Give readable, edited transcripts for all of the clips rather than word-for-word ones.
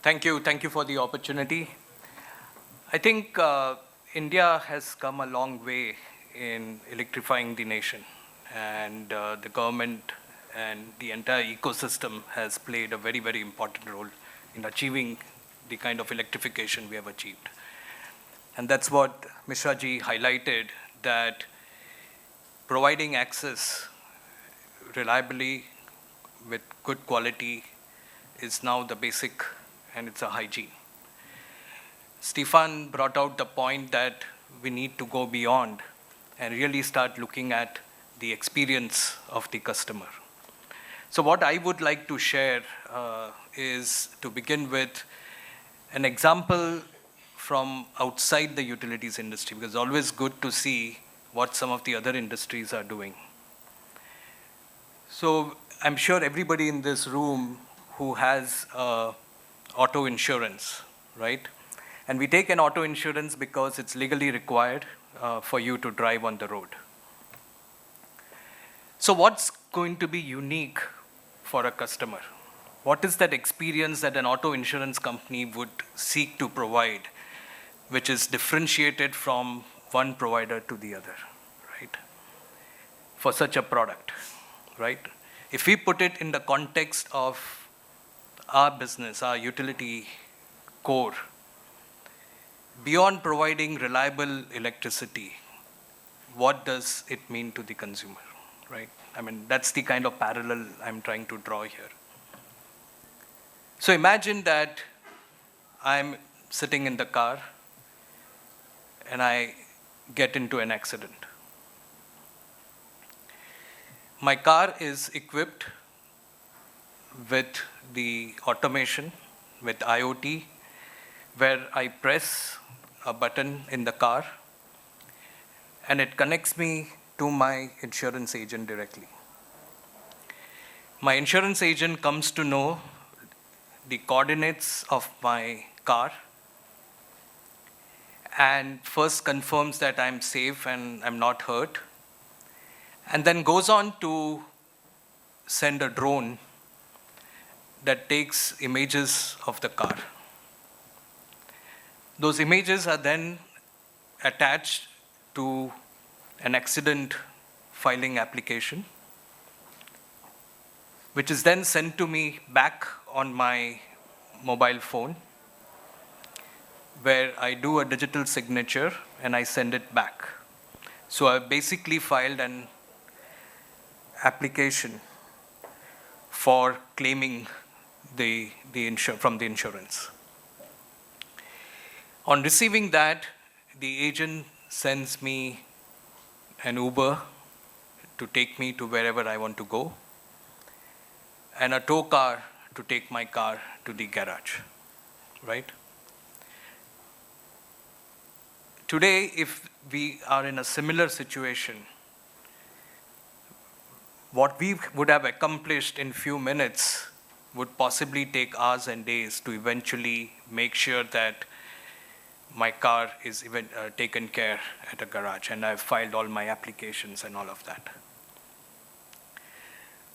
Thank you. Thank you for the opportunity. I think India has come a long way in electrifying the nation, and the government and the entire ecosystem has played a very, very important role in achieving the kind of electrification we have achieved. And that's what Mishra ji highlighted, that providing access reliably with good quality is now the basic, and it's a hygiene. Stefan brought out the point that we need to go beyond and really start looking at the experience of the customer. So what I would like to share is, to begin with, an example from outside the utilities industry, because it's always good to see what some of the other industries are doing. So I'm sure everybody in this room who has auto insurance, right? And we take an auto insurance because it's legally required for you to drive on the road. So what's going to be unique for a customer? What is that experience that an auto insurance company would seek to provide, which is differentiated from one provider to the other, right? For such a product, right? If we put it in the context of our business, our utility core, beyond providing reliable electricity, what does it mean to the consumer, right? I mean, that's the kind of parallel I'm trying to draw here. So imagine that I'm sitting in the car and I get into an accident. My car is equipped with the automation, with IoT, where I press a button in the car and it connects me to my insurance agent directly. My insurance agent comes to know the coordinates of my car and first confirms that I'm safe and I'm not hurt, and then goes on to send a drone that takes images of the car. Those images are then attached to an accident filing application, which is then sent to me back on my mobile phone, where I do a digital signature and I send it back. So I basically filed an application for claiming from the insurance. On receiving that, the agent sends me an Uber to take me to wherever I want to go, and a tow car to take my car to the garage, right? Today, if we are in a similar situation, what we would have accomplished in few minutes would possibly take hours and days to eventually make sure that my car is even taken care at a garage, and I've filed all my applications and all of that.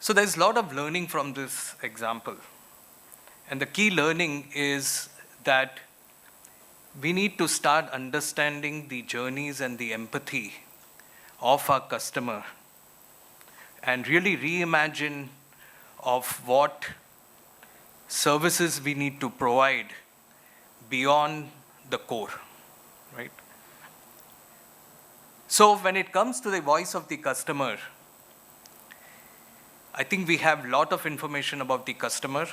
So there's a lot of learning from this example. And the key learning is that we need to start understanding the journeys and the empathy of our customer and really reimagine of what services we need to provide beyond the core, right? So when it comes to the voice of the customer, I think we have a lot of information about the customer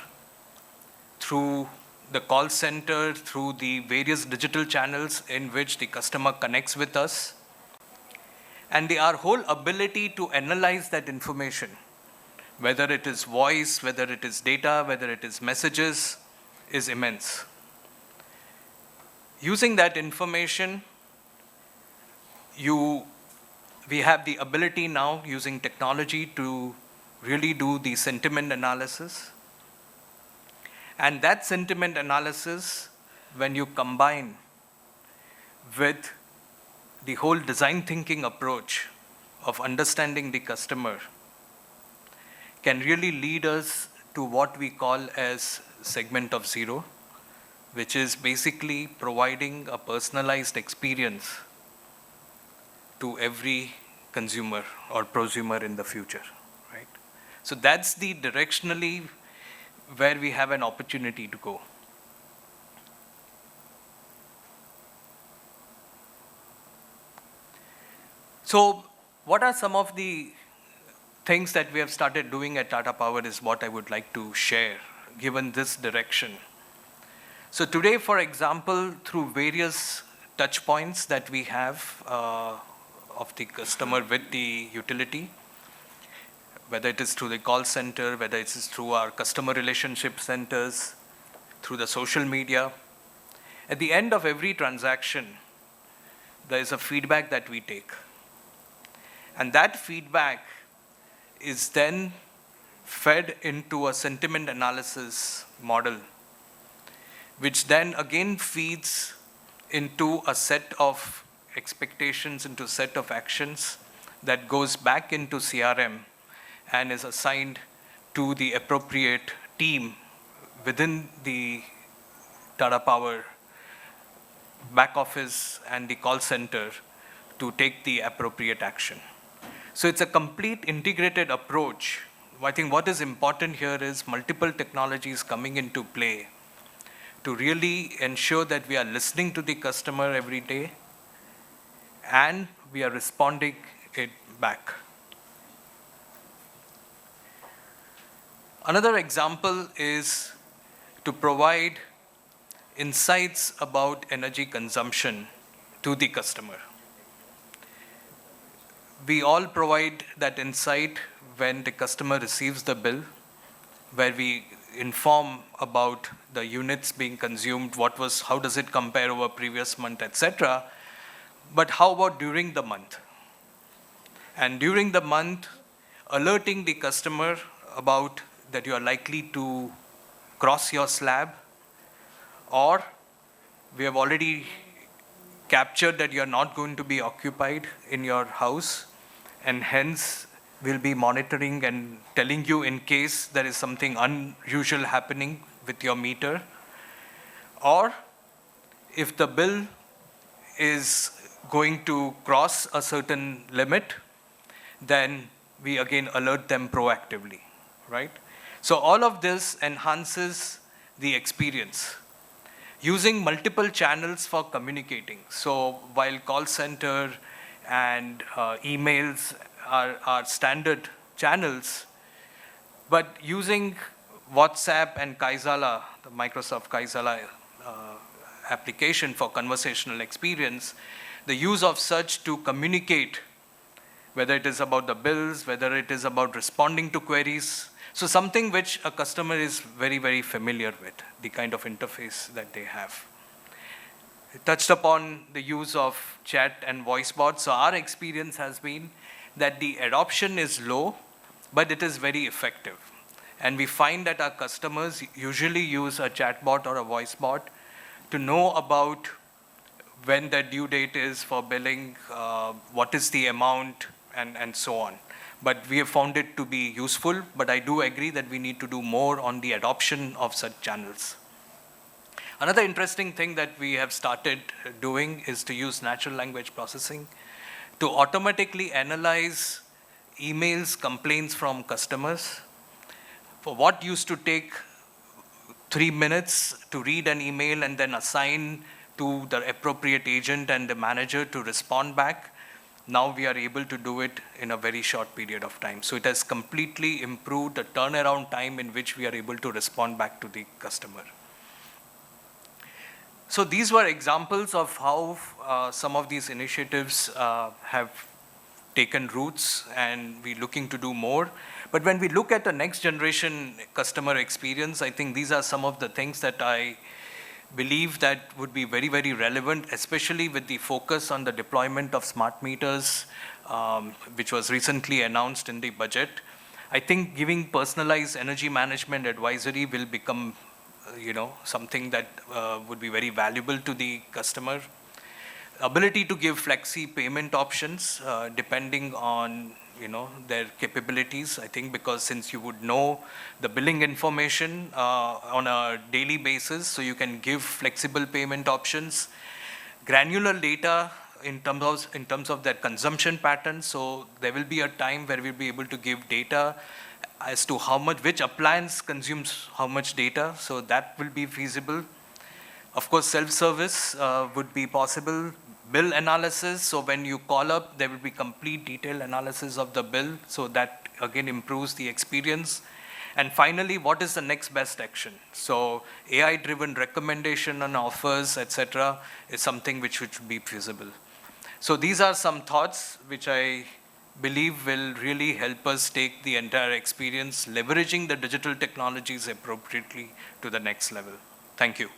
through the call center, through the various digital channels in which the customer connects with us. And our whole ability to analyze that information, whether it is voice, whether it is data, whether it is messages, is immense. Using that information, we have the ability now, using technology, to really do the sentiment analysis. And that sentiment analysis, when you combine with the whole design thinking approach of understanding the customer, can really lead us to what we call as segment of zero, which is basically providing a personalized experience to every consumer or prosumer in the future, right? So that's the directionally where we have an opportunity to go. So what are some of the things that we have started doing at Tata Power is what I would like to share, given this direction. So today, for example, through various touch points that we have of the customer with the utility, whether it is through the call center, whether it is through our customer relationship centers, through the social media, at the end of every transaction, there is a feedback that we take. And that feedback is then fed into a sentiment analysis model, which then again feeds into a set of expectations, into a set of actions that goes back into CRM and is assigned to the appropriate team within the Tata Power back office and the call center to take the appropriate action. So it's a complete integrated approach. I think what is important here is multiple technologies coming into play to really ensure that we are listening to the customer every day and we are responding it back. Another example is to provide insights about energy consumption to the customer. We all provide that insight when the customer receives the bill, where we inform about the units being consumed, how does it compare over previous month, etc. But how about during the month? And during the month, alerting the customer about that you are likely to cross your slab, or we have already captured that you are not going to be occupied in your house, and hence we'll be monitoring and telling you in case there is something unusual happening with your meter. Or if the bill is going to cross a certain limit, then we again alert them proactively, right? So all of this enhances the experience using multiple channels for communicating. So while call center and emails are standard channels, but using WhatsApp and Kaizala, the Microsoft Kaizala application for conversational experience, the use of such to communicate, whether it is about the bills, whether it is about responding to queries. So something which a customer is very, very familiar with, the kind of interface that they have. I touched upon the use of chat and voice bots. So our experience has been that the adoption is low, but it is very effective. And we find that our customers usually use a chatbot or a voice bot to know about when the due date is for billing, what is the amount, and so on. But we have found it to be useful, but I do agree that we need to do more on the adoption of such channels. Another interesting thing that we have started doing is to use natural language processing to automatically analyze emails, complaints from customers. For what used to take 3 minutes to read an email and then assign to the appropriate agent and the manager to respond back, now we are able to do it in a very short period of time. So it has completely improved the turnaround time in which we are able to respond back to the customer. So these were examples of how some of these initiatives have taken roots, and we're looking to do more. But when we look at the next generation customer experience, I think these are some of the things that I believe that would be very, very relevant, especially with the focus on the deployment of smart meters, which was recently announced in the budget. I think giving personalized energy management advisory will become something that would be very valuable to the customer. Ability to give flexi payment options depending on their capabilities. I think because since you would know the billing information on a daily basis, so you can give flexible payment options, granular data in terms of their consumption patterns. So there will be a time where we'll be able to give data as to how much, which appliance consumes how much data. So that will be feasible. Of course, self-service would be possible. Bill analysis, so when you call up, there will be complete detailed analysis of the bill, so that again improves the experience. And finally, what is the next best action? So AI-driven recommendation on offers, etc., is something which would be feasible. So these are some thoughts which I believe will really help us take the entire experience, leveraging the digital technologies appropriately to the next level. Thank you.